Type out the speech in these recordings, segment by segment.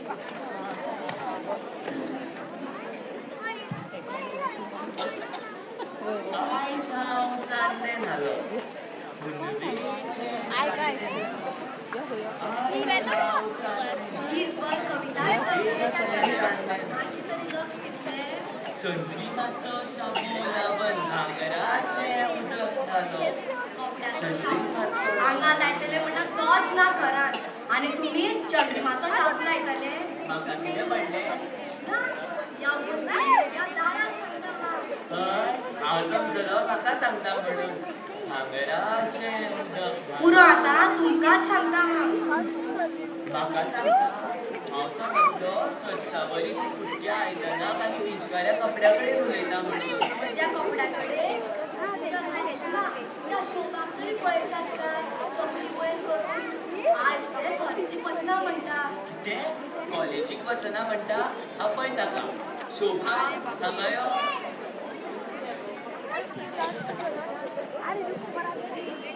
I sound and hello. हीच बघ कविता माझी तरी लक्ष तिथले चंद्रिमाचो शबूला नागराचे उदक घालो कपड्याचो शाबू आंगा लायतले म्हणा तोच ना घरात आणि तुम्ही चंद्रिमाचो शाबू लायतले म्हाका कितें पडले ना या भुरग्याक या दाराक सांगता हय हांव समजलो म्हाका सांगता म्हणून नागराचे उदक पुरो आता तुमकांच सांगता म्हाका सांगता हांव समजलो स्वच्छा बरी ती फुटकी आयदनाक आनी पिचकाऱ्या कपड्या कडेन उलयता म्हणून म्हज्या कपड्याकडे त्या शोभाक तरी पळयशात काय तकली वयर करून आयज ते कॉलेजीक वचना म्हणटा कितें कॉलेजीक वचना म्हणटा आपय ताका शोभा हांगा यो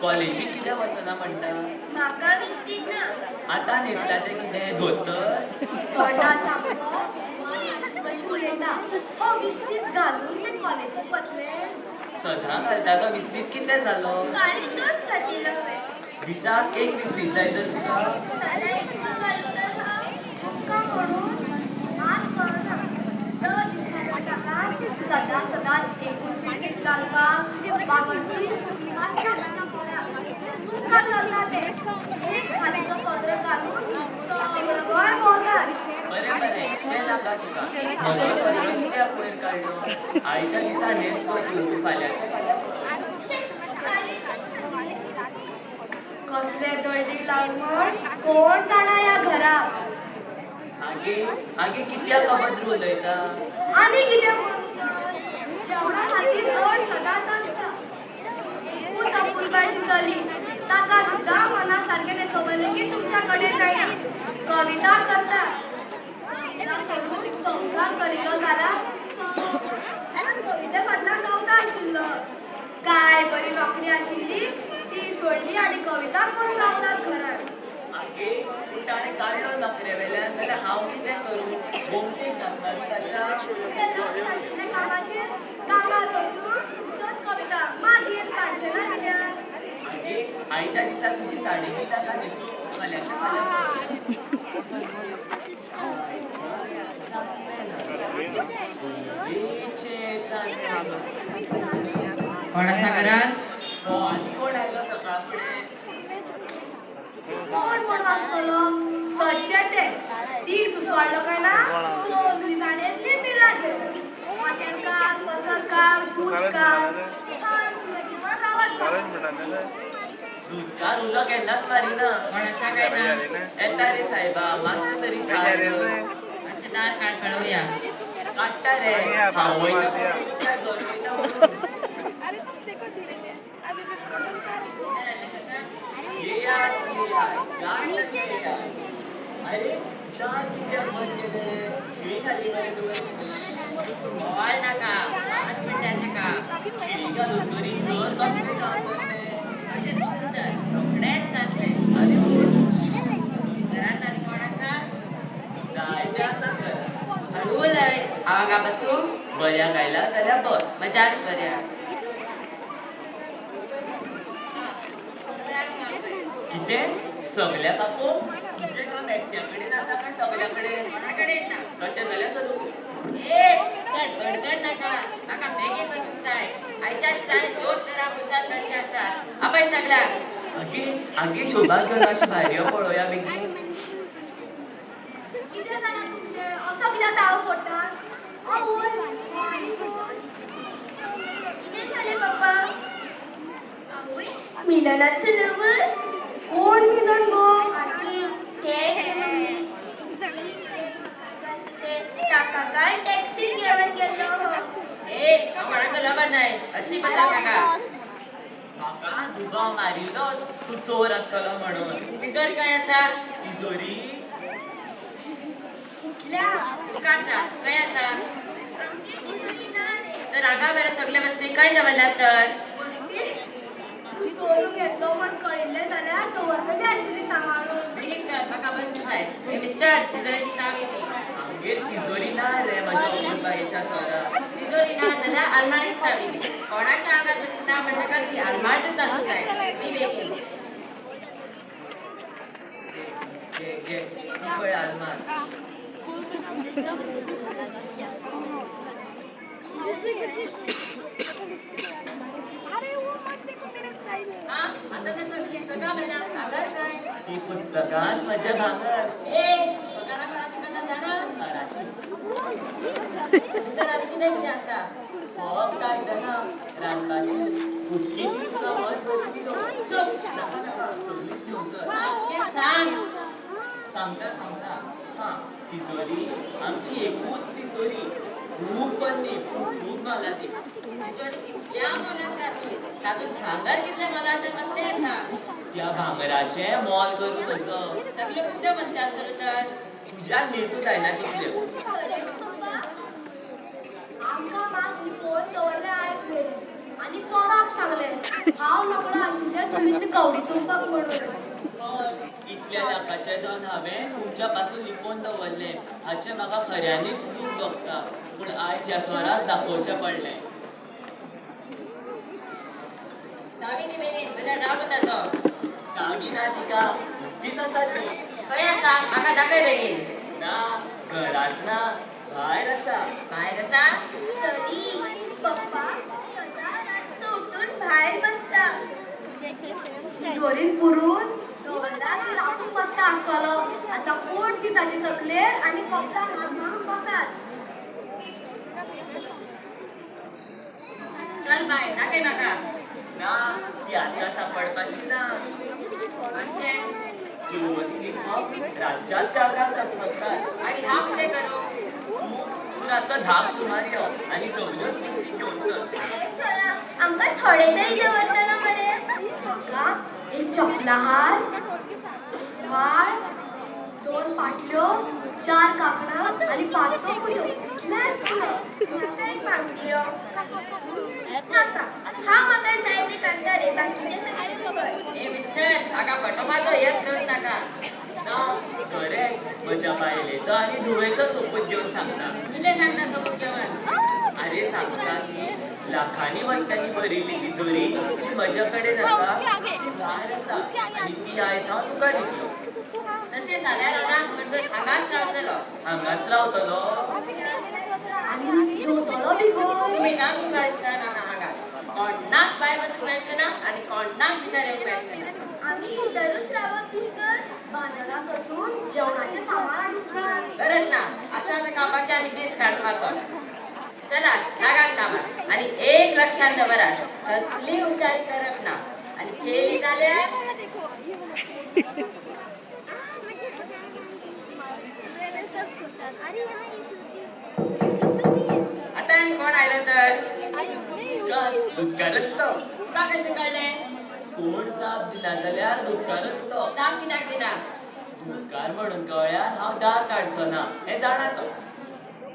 कॉलेजीक कितें वचना म्हणटा म्हाका विस्तीत ना आतां न्हेसला तें कितें धोतर तोंडा सामको कशी उलयता हो विस्तीत घालून ते कॉलेजीक वतले सदां घालता तो विस्तीत कितें जालो काळी तोच खातीर दिसाक एक विस्तीत जाय तर तुका तुमकां म्हणून मात कळना दर दिसा ताका सदां सदां एकूच विस्तीत घालपाक बाकीची मास्टराच्या पोराक तुमकां चलना ते एक खालीचो सदरो घालून सगळं गोंय भोंवतात बरें बरें तें नाका तुका म्हजो सदरो कित्याक वयर काडलो आयच्या दिसा न्हेस गो तूं फाल्यांच्या कसले दळडी लागवण कोण जाणा या घराक आगे आगे कित्याक अभद्र उलयता आनी कितें म्हणून जेवणा खातीर रड सदांच आसता एकूच आपुलबायची चली ताका सुद्दां मना सारकें न्हेसोवलें की तुमच्या कडेन जायना कविता करता कविता करून संवसार करिलो जाल्यार कविते फाटल्यान गावता आशिल्लो काय बरी नोकरी आशिल्ली ती सोडली आनी कविता करूं लागतात घरात आगे पूण ताणें काडलो नोकरे वेल्यान जाल्यार हांव कितें करूं भोमटेक नाचणारी ताच्या तुमचें लक्ष आशिल्लें कामाचेर कामार बसून तुमच्योच कविता मागीर काडचे ना कित्याक आगे आयच्या दिसा तुजी साडी बी ताका न्हेसून फाल्यांच्या फाल्यां कोण आसा घरात हो आनी कोण आयलो सकाळ फुडें कोण म्हणून आसतलो सचे ते ती सुचवाडलो काय ना सगळी जाणेतली बिलां घेवन हॉटेलकार पसरकार दूधकार दूधकार उलो केन्नाच मारिना कोण आसा काय ना येता रे सायबा मातसो तरी थार अशें दार काड कळवया काडटा रे हांव वयता पळय त्या घर वयता म्हणून. येयात गाय तशी येयात अरे दार कित्याक बंद केलें खिळी घाली मरे तुवें बोवाळ नाका 5 मिनटाचें काम खिळी घालून चोरी चोर कसलें काम करलें अशें सुंदर रोखडेंच जातलें अरे घरांत आनी कोण आसा जायते आसात घरांत हळू उलय हांव हांगा बसूं बऱ्या गायला जाल्यार बस मजाच बऱ्या कितें सगल्या काको तुजें काम एकट्या कडेन आसा काय सगल्या कडेन कोणा कडेन ना तशें जाल्यार चलूं ए चड गडगड नाका म्हाका बेगीन वचूंक जाय आयच्या दिसांनी 2 तरा खुशाल कशी आसात आपय सगळ्याक आगे आगे शोभा घेवन मातशी भायर यो पळोवया बेगीन कितें जालां तुमचें असो कित्याक ताळो फोडटात कितें जालें बाबा मिलनाचो नंबर कोण मिलन गो आनी ताका काय टॅक्सी घेवन गेल्लो ए हांव कोणाचो लवर न्हय अशी बसा नाका म्हाका दुबाव मारिल्लोच तूं चोर आसतलो म्हणून तिजोरी काय आसा तिजोरी कुठल्या कांता खंय आसा तर हांगा बरे सगळे वस्ती खंय दवरल्यात तर वस्ती चोरून घेतलो म्हण कळिल्लें जाल्यार दवरतली आशिल्ली सांबाळून बेगीन कर म्हाका बंद दिसाय. ए मिस्टर, तिजोरीची चावी दी. आमगेर तिजोरी ना रे म्हज्या अपुरबायेच्या चोरा. तिजोरी ना जाल्यार आलमारीची चावी दी. कोणाच्या आंगात बसता म्हणटकच ती आलमारीतच आसूंक जाय. दी बेगीन. घे ही पळय आलमार. हा, आता तर सगळी पुस्तकां म्हणल्या भांगर काय? ती पुस्तकांच म्हजे भांगर. ए, पगारा कोणाची करता जाणा? घराची भितर आनी कितें कितें आसा? फक्त आयदनां रांदपाची उदकी ती तुका बंद करून दिलो. चूप. नाका नाका सगळीच घेवन चल. सारकें सांग. सांगता हा तिजोरी आमची एकूच तिजोरी. खूब बंदी खूब मोलाची. तिजोरी कितल्या मोलाची आसूं? तातूंत भांगर कितल्या मोलाचें आसा तें सांग. त्या भांगराचें मोल करून असो सगळ्यो कितल्यो मस्ती आसतल्यो तर? तुज्यान मेजू जायना तितल्यो. आमकां मात लिपोवन दवरले आयज मेरेन आनी चोराक सांगलें हांव नकडो आशिल्लें तुमीतली कवडी चुंपाक म्हणून. हय इतल्या लाखाचे धन हांवें तुमच्या पासून लिपोवन दवरलें हाचें म्हाका खऱ्यांनीच दूख भोगता. पूण आयज ह्या चोराक दाखोवचें पडलें. चावी दी बेगीन, नाजाल्यार रागून जाचो. चावी ना तिका उक्तीच आसा ती. खंय आसा? म्हाका दाखय बेगीन. ना घरांत ना भायर आसा. भायर आसा? तरीच पप्पा सदां रातचो उठून भायर बसता. तिजोरीन पुरून दवरला की रावून बसता आसतलो. आतां कोण ती ताची तकलेर आनी कपडाक हात मारून बसात. चल भायर, दाखय म्हाका. ना ती आतां सांपडपाची ना. मातशें. त्यो वस्ती फक्त रातच्याच काळाक चकचकतात. आनी हांव कितें करूं? तूं रातचो धाक सुमार यो आनी सगळ्योच वस्ती घेवन चल. चला आमकां थोडे तरी दवरतलो मरे. म्हाका एक चपला हार, वाळ, 2 पाटल्यो, 4 कांकणां आनी 5 पुद्यो इतलेंच पुरो. म्हाका एक भांगतिळो. नाका हांव म्हाका जाय ते काडटा रे. बाकीचे सगळे तूं कर. ए मिस्टर, म्हाका फटोवपाचो यत्न करूं नाका. ना खरेंच म्हज्या बायलेचो आनी धुवेचो सोपूत घेवन सांगता. कितें सांगता सबूत घेवन? अरे सांगता की लाखांनी वस्त्यांनी भरिल्ली तिजोरी जी म्हज्या कडेन आसा ती भायर आसा आनी ती आयज हांव तुका दितलो. तशें जाल्यार रात म्हणसर हांगाच रावतलो. हांगाच रावतलो. आनी जेवतलो बी खंय? तुमी रावूंक मेळचा ना हांगा. कोणाक भायर वचूंक मेळचें ना आनी कोणाक भितर येवंक मेळचें ना. आमी भितरूच रावप दिसतात. बाजारात वचून जेवणाचें सामान हाडूंक जाय. गरज ना. आतां आतां कामाचे आनी दीस काडपाचो. चला लागात कामाक आनी एक लक्षात दवरात, कसली हुशारी करप ना आनी केली जाल्यार आतां आनी कोण आयलो तर? दुधकारच तो. तुका कशें कळलें? कोण जाप दिना जाल्यार दुधकारच तो. जाप कित्याक दिना? दुधकार म्हणून कळ्यार हांव दार काडचो ना हें जाणा तो.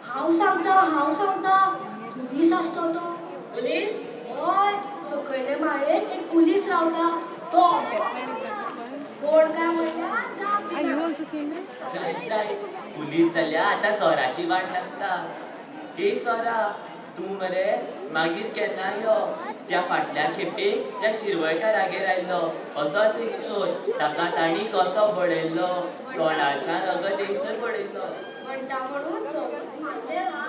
हांव सांगता पुलीस आसतो तो. पुलीस? हय सकयले माळयेक एक पुलीस रावता. तो कोण काय म्हणल्यार जाप दिना. जाय पुलीस जाल्यार आतां चोराची वाट लागता. ए चोरा तूं मरे मागीर केन्ना यो. त्या फाटल्या खेपेक त्या शिरवळकारागेर आयल्लो असोच एक चोर. ताका तांणी कसो बडयल्लो. तोंडाच्या रगत येयसर बडयल्लो. म्हणटा म्हणून चोरूच मारले ना.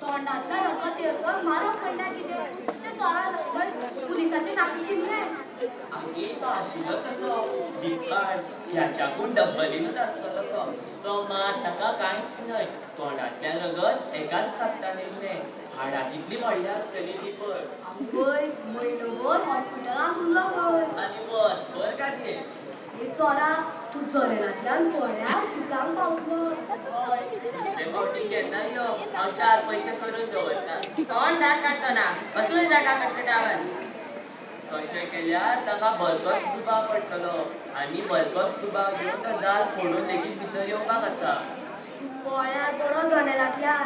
तोंडातला रगत येयसर मारप म्हणल्यार कितें? ते चोरा लगत पुलिसाचे नाकिशिल्लें. आगे तो आशिल्लो तसो दिपकाळ. ह्याच्याकून डब्बलीनूच आसतलो तो. तो मार ताका कांयच न्हय. तोंडांतल्यान रगत एकाच थापटान येयल्लें. हाडां कितली व्हडली आसतली ती पळय. आवयस म्हयनोभर हॉस्पिटलांत उरलो खंय. आनी वचभर काडले. हे चोरा तूं जनेलांतल्यान पळयार सुतांक पावतलो. हय दुसरे फावटी केन्ना यो हांव 4 पयशे करून दवरता. तोंड दार काडचो ना. वचून ताका कटकटावन. तशें केल्यार ताका बरकोच दुबाव पडटलो आनी बरकोच दुबाव घेवन तो दार फोडून लेगीत भितर येवपाक आसा. तूं पळयार बरो जनेलांतल्यान.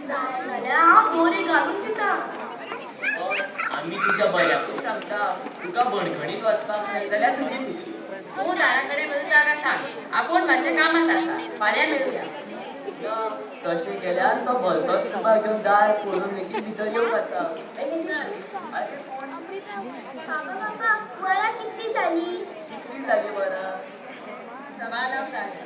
जाय जाल्यार हांव दोरी घालून दितां. हय आम्ही तुझ्या बऱ्याकूच सांगता तुका बणखणीत वचपाक नाही जाल्यार तुजी खुशी. तू दाराकडे बसून ताका सांग आपूण मातशें कामात आसा फाल्यां मेळुया. ना, तशें केल्यार तो भलतोच तुका घेवन दार फोडून लेगीत भितर येवंक आसा. बेगीन चल. अरे पूण काका वरां कितली जाली? कितली जाली बरं? 9:15 जाले.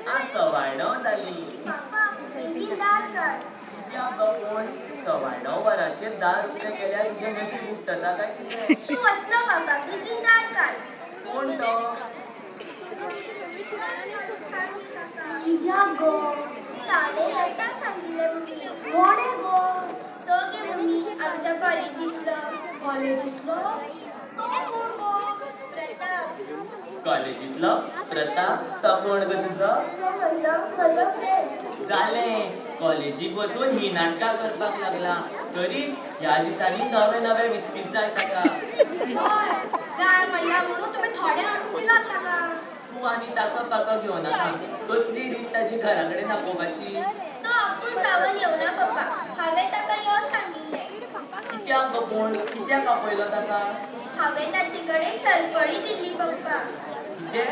9:15 जाली. काका बेगीन दार काड. कित्याक गो पूण 9:15 वरांचेर दार उक्तें केल्यार तुजें नशीब उक्तता काय कितें? तूं वतलो बाबा बेगीन दार काड. कोण तो? कित्याक गो? 8:30 सांगिल्ले मम्मी. मोडे गो. तो गे मम्मी आमच्या कॉलेजींतलो. कॉलेजींतलो? तो कोण गो? प्रताप. कॉलेजींतलो प्रताप? तो कोण गो तुजो? तो म्हजो फ्रेंड. जालें, कॉलेजीक वचून ही नाटकां करपाक लागला. तरीच ह्या दिसांनी नवे नवे विस्तीत जाय ताका. हय, जाय म्हणल्या म्हणून तुमी थोडे हाडून दिलात ताका. तूं आनी ताचो पाको घेवं नाका. कसली रीत ताची घरा कडेन आपोवपाची? तो आपूण सावन येवना पप्पा. हांवें ताका यो सांगिल्लें. कित्याक गो पूण? कित्याक आपयलो ताका? हांवें ताचे कडेन सरपळी दिल्ली पप्पा. कितें?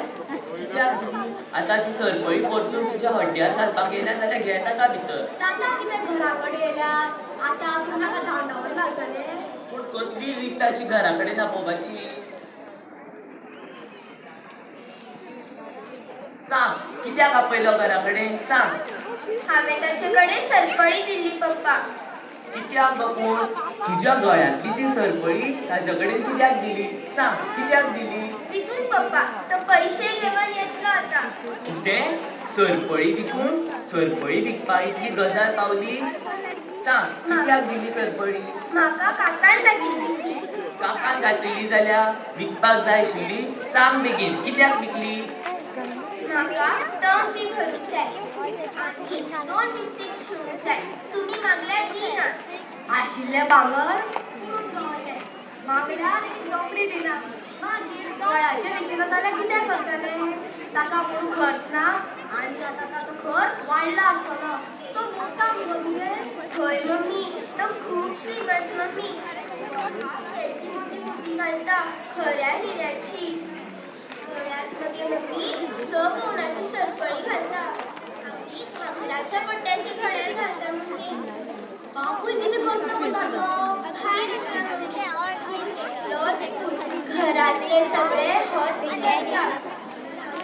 कित्याक दिली? आतां ती सरपळी परतून तुज्या हड्ड्यार घालपाक येयना जाल्यार घे ताका भितर. जाता कितें घरा कडेन येयल्यार? आतां तुमी ताका धांवडावन घालतले? पूण कसली रीत ताची घरा कडेन आपोवपाची? सांग, कित्याक आपयलो घरा कडेन? सांग. हांवें ताचे कडेन सरपळी दिल्ली पप्पा. कित्याक गो पूण? तुज्या गळ्यांतली ती सरपळी ताच्या कडेन कित्याक दिली? सांग, कित्याक दिली? विकून पप्पा. तो पयशे घेवन येतलो आतां. कितें? सरपळी विकून? सरपळी विकपा इतली गजाल पावली? सांग, कित्याक दिली सरपळी? म्हाका काकान दाखयल्ली ती. काकान घातलेली जाल्यार विकपाक जाय आशिल्ली? सांग बेगीन, कित्याक विकली? म्हाका टर्म फी भरूंक जाय आनी 2 बिस्कीट शिवूंक जाय. तुमी मागल्यार दिनात. आशिल्ले भांगर पुरून दवरलें. मागल्यार एक रोकडी दिना. मागीर गळ्याचे विचारना जाल्यार कितें करतले? ताका कोण खर्च ना आनी आतां ताचो खर्च वाडला आसतलो. तो मोठा मुगो तुवें? थंय मम्मी. तो खूब श्रीमंत मम्मी. केदी मोठी मोठी घालता खऱ्या हिऱ्याची. गळ्यात मगे मम्मी 6 पौंडाची सरपळी घालता. आनी भांगराच्या पट्ट्याचे घड्याळ घालता मम्मी. बापूय कितें करता गो ताचो? भायर आसा एकलोच एकूच. घरातले सगळे होच विचारता.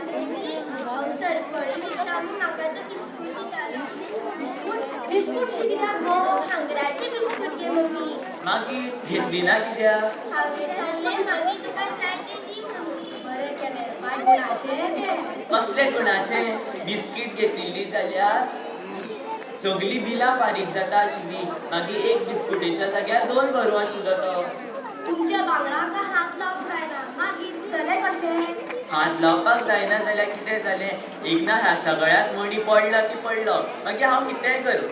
मम्मी हांव सरपळी विकता म्हूण म्हाका तो बिस्कूट दितालो. बिस्कूट? बिस्कूटशी कित्याक गो? भांगराचे बिस्कूट गे मम्मी. मागीर घेतली ना कित्याक? हांवें सांगलें मागीर तुका जाय तें दी मम्मी. बरें केलें. बाय गुणाचें तें. कसले गुणाचें? बिस्कीट घेतिल्ली जाल्यार सगळी बिलां फारीक जाता आशिल्ली. मागीर एक बिस्कुटेच्या जाग्यार 2 भरूं आशिल्लो तो. तुमच्या भांगराक हात लावंक जायना. मागीर दितले कशें? हात लावपाक जायना जाल्यार कितें जालें? एकना हाच्या गळ्यांत मणी पडला की पडलो. मागीर हांव कितेंय करूं?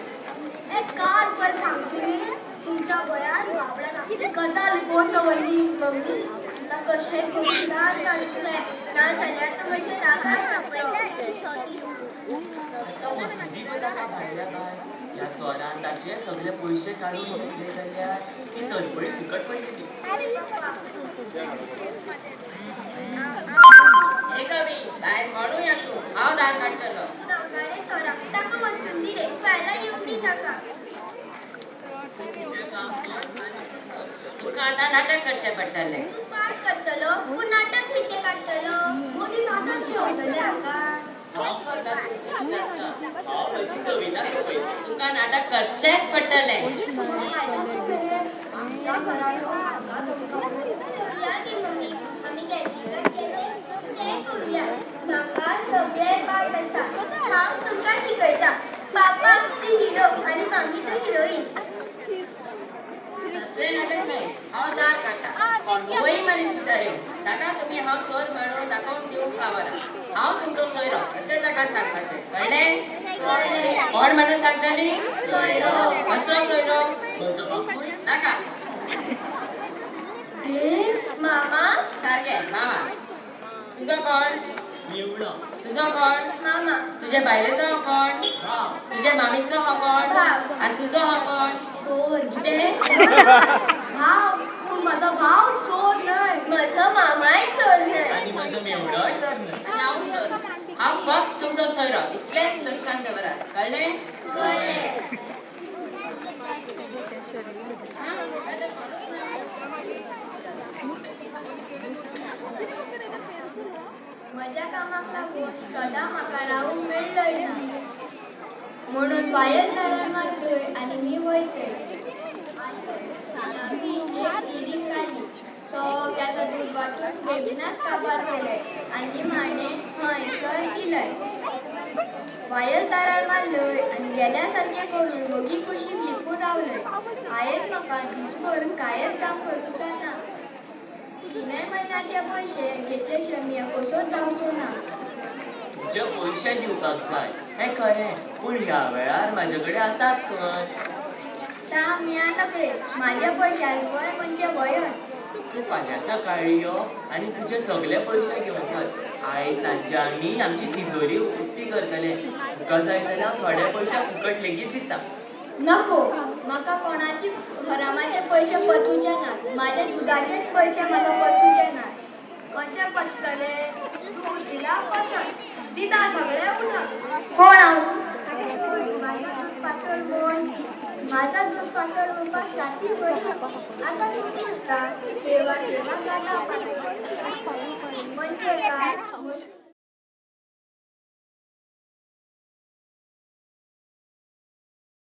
एक काल पर सांगचें न्ही. तुमच्या गोंयांत बाबड्यान आपली गजाल लिपोवन दवरली मम्मी. ताका कशें करून दार काडूंक जाय ना जाल्यार तो म्हज्या रागार सांगलो. आतां वसुदी गो ताका भायल्या काय? ह्या चोरान ताचे सगळे पयशे काडून घेतले जाल्यार ती सरपळी फुकट वयतली. हे कवी भायर म्हणूय आसूं हांव दार काडटलो. नाका रे चोरा. ताका वचून दी रे. फाल्यां येवं दी ताका. तुजें काम कर आनी तुका आतां नाटक करचें पडटलें. तूं पाठ करतलो पूण नाटक खंयचें काडटलो? मोदी नाटक शिवतले हाका. हांव करता तुमचीं नाटकां. हांव म्हजी कविता सोंपयतां. तुका नाटक करचेंच पडटलें. आमच्या घरान हाका तुमकां करुया गे मम्मी. आमी गॅदरिंगाक गेले तें करुया. म्हाका सगळे पाठ आसा. हांव तुमकां शिकयता. पापा ती हिरो आनी मामी तो हिरोईन. तसलें नाटक न्हय हांव दार काडटा. वय मनीस भितर येवन ताका तुमी हांव चोर म्हणून दाखोवन दिवंक फावना. हांव तुमचो सोयरो अशें ताका सांगपाचें. कळ्ळें? कोण म्हणून सांगतली? सोयरो. कसलो सोयरो? म्हजो बापूय नाका. मामा. सारकें मामा. तुजो कोण? निवडो. तुजो कोण? मामा. तुजे बायलेचो हो कोण? भाव. तुजे मामीचो हो कोण? भाव. आनी तुजो हो कोण? चोर. कितें? हाव पूण म्हजो भाव चोर न्हय. म्हजो मामाय चोर न्हय. आणि म्हजो मेवडोय चोर न्हय. आणि हांव चोर. हांव फक्त तुमचो सोयरो इतलेंच लक्षांत दवरात. कळ्ळें? कळ्ळें. म्हज्या कामाक लागून सदां म्हाका रावूंक मेळ्ळय ना म्हणून वायल धरण मारतय आनी मी वयतय. आमी एक तिरीक काडली. सगळ्याचो दूद वाटून बेगिनाच काबार केले आनी निमाणें हयसर इलय. वायल तारण मारलय आनी गेल्या सारकें करून दोगी कुशीक लिपून रावलय. आयज म्हाका दिसभर कांयच काम करूचा ना. तिनय म्हयन्याचे पयशे घेतले शिवाय कसोच जावचो ना. तुजे पयशे दिवपाक जाय हें खरें, पूण ह्या वेळार म्हाजे कडेन आसात खंय. ता मिया नकडे म्हाजे पयशांच वय म्हणजे वयच. तूं फाल्यां सकाळीं यो आनी तुजे सगळे पयशे घेवन चल. आयज सांजे आमी आमची तिजोरी उक्ती करतले. तुका जाय जाल्यार थोडे पयशे फुकट लेगीत दिता. नको, म्हाका कोणाची हरामाचे पयशे पचूचे नात. म्हाजे दुधाचेच पयशे म्हाका पचूचे नात. कशे पचतले? दूध दिला पचत, दिता सगळे उदक. कोण हांव? माझा दूध पातळ कोण? माझा दूध पातळ म्हणपाक साती बरी. आता दूध उरता केव्हा केव्हा जाता पातळ. म्हणजे काय?